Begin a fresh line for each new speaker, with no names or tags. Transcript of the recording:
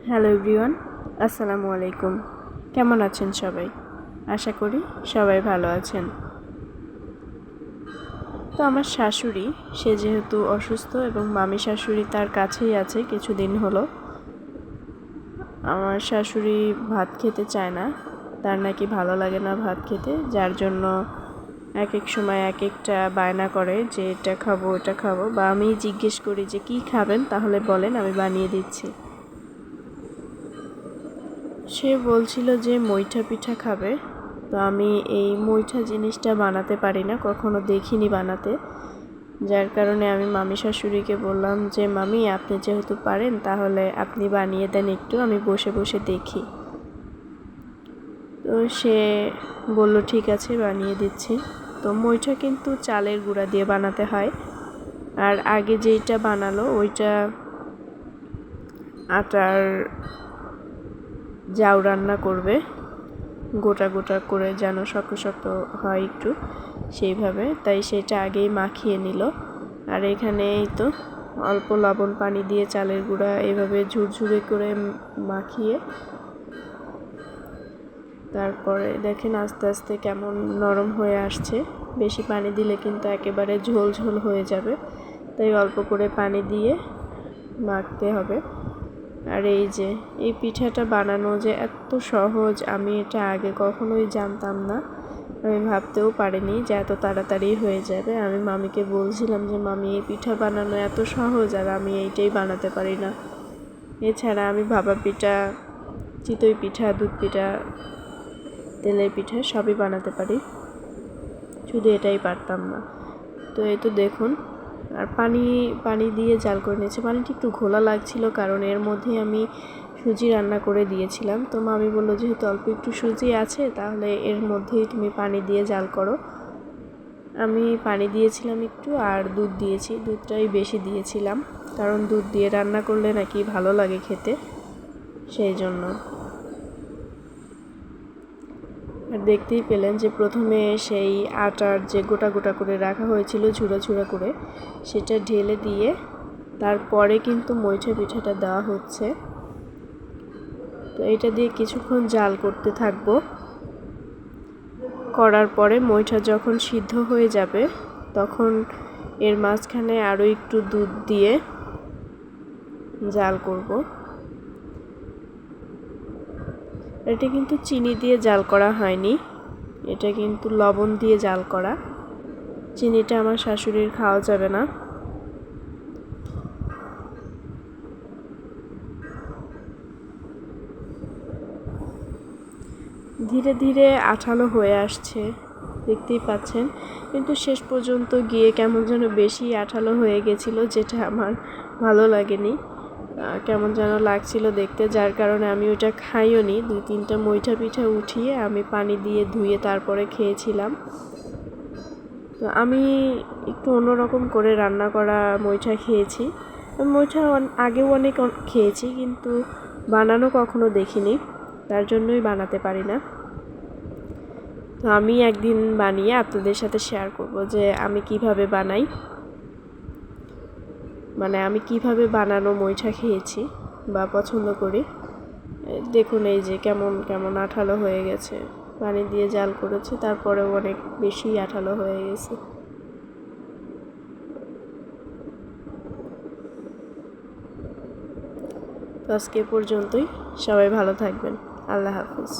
Hello everyone, আসসালামু আলাইকুম। কেমন আছেন সবাই? আশা করি সবাই ভালো আছেন। তো আমার শাশুড়ি, সে যেহেতু অসুস্থ এবং মামি শাশুড়ি তার কাছেই আছে কিছুদিন হলো। আমার শাশুড়ি ভাত খেতে চায় না, তার নাকি ভালো লাগে না ভাত খেতে, যার জন্য এক এক সময় এক একটা বায়না করে যে এটা খাবো ওটা খাবো, বা আমি জিজ্ঞেস করি যে কী খাবেন তাহলে বলেন, আমি বানিয়ে দিচ্ছি। সে বলছিল যে মৈঠা পিঠা খাবে। তো আমি এই মৈঠা জিনিসটা বানাতে পারি না, কখনো দেখিনি বানাতে, যার কারণে আমি মামি শাশুড়িকে বললাম যে মামি, আপনি যেহেতু পারেন তাহলে আপনি বানিয়ে দেন একটু, আমি বসে বসে দেখি। তো সে বলল ঠিক আছে, বানিয়ে দিচ্ছি। তো মৈঠা কিন্তু চালের গুঁড়া দিয়ে বানাতে হয়, আর আগে যেইটা বানালো ওইটা আটার জাউ রান্না করবে, গোটা গোটা করে যেন শক্ত শক্ত হয় একটু সেইভাবে, তাই সেটা আগেই মাখিয়ে নিল। আর এখানে এই তো অল্প লবণ পানি দিয়ে চালের গুঁড়া এভাবে ঝুরঝুরে করে মাখিয়ে তারপরে দেখেন আস্তে আস্তে কেমন নরম হয়ে আসছে। বেশি পানি দিলে কিন্তু একেবারে ঝোল ঝোল হয়ে যাবে, তাই অল্প করে পানি দিয়ে মাখতে হবে। আর এই যে এই পিঠাটা বানানো যে এত সহজ, আমি এটা আগে কখনোই জানতাম না, আমি ভাবতেও পারিনি যে এত তাড়াতাড়ি হয়ে যাবে। আমি মামিকে বলছিলাম যে মামি, এই পিঠা বানানো এত সহজ আর আমি এইটাই বানাতে পারি না। এছাড়া আমি ভাপা পিঠা, চিতই পিঠা, দুধ পিঠা, তেলের পিঠা সবই বানাতে পারি, শুধু এটাই পারতাম না। তো এই তো দেখুন, আর পানি দিয়ে জাল করে নিয়েছে। পানিটা একটু ঘোলা লাগছিল কারণ এর মধ্যে আমি সুজি রান্না করে দিয়েছিলাম। তো মামি বললো যেহেতু অল্প একটু সুজি আছে তাহলে এর মধ্যেই তুমি পানি দিয়ে জাল করো। আমি পানি দিয়েছিলাম একটু আর দুধ দিয়েছি, দুধটাই বেশি দিয়েছিলাম কারণ দুধ দিয়ে রান্না করলে নাকি ভালো লাগে খেতে, সেই জন্য। আর দেখতেই পেলেন যে প্রথমে সেই আটার যে গোটা গোটা করে রাখা হয়েছিল ঝুড়া ঝুড়া করে, সেটা ঢেলে দিয়ে তারপরে কিন্তু মৈঠা পিঠাটা দেওয়া হচ্ছে। তো এটা দিয়ে কিছুক্ষণ জাল করতে থাকবো। করার পরে মৈঠা যখন সিদ্ধ হয়ে যাবে তখন এর মাঝখানে আরও একটু দুধ দিয়ে জাল করব। এটা কিন্তু চিনি দিয়ে জাল করা হয়নি, এটা কিন্তু লবণ দিয়ে জাল করা। চিনিটা আমার শাশুড়ির খাওয়া যাবে না। ধীরে ধীরে আঠালো হয়ে আসছে, দেখতেই পাচ্ছেন, কিন্তু শেষ পর্যন্ত গিয়ে কেমন যেন বেশি আঠালো হয়ে গেছিল, যেটা আমার ভালো লাগেনি, কেমন যেন লাগছিল দেখতে, যার কারণে আমি ওটা খাইও নি। 2-3টা মৈঠা পিঠা উঠিয়ে আমি পানি দিয়ে ধুয়ে তারপরে খেয়েছিলাম। তো আমি একটু অন্যরকম করে রান্না করা মৈঠা খেয়েছি। মৈঠা আগেও অনেক খেয়েছি, কিন্তু বানানো কখনো দেখিনি, তার জন্যই বানাতে পারি না। তো আমি একদিন বানিয়ে আপনাদের সাথে শেয়ার করব যে আমি কিভাবে বানাই, মানে আমি কিভাবে বানানো মৈঠা খেয়েছি বা পছন্দ করি। দেখুন এই যে কেমন কেমন আঠালো হয়ে গেছে, পানি দিয়ে জাল করেছে তারপরেও অনেক বেশি আঠালো হয়ে গেছে। তো আজকে পর্যন্তই, সবাই ভালো থাকবেন, আল্লাহ হাফিজ।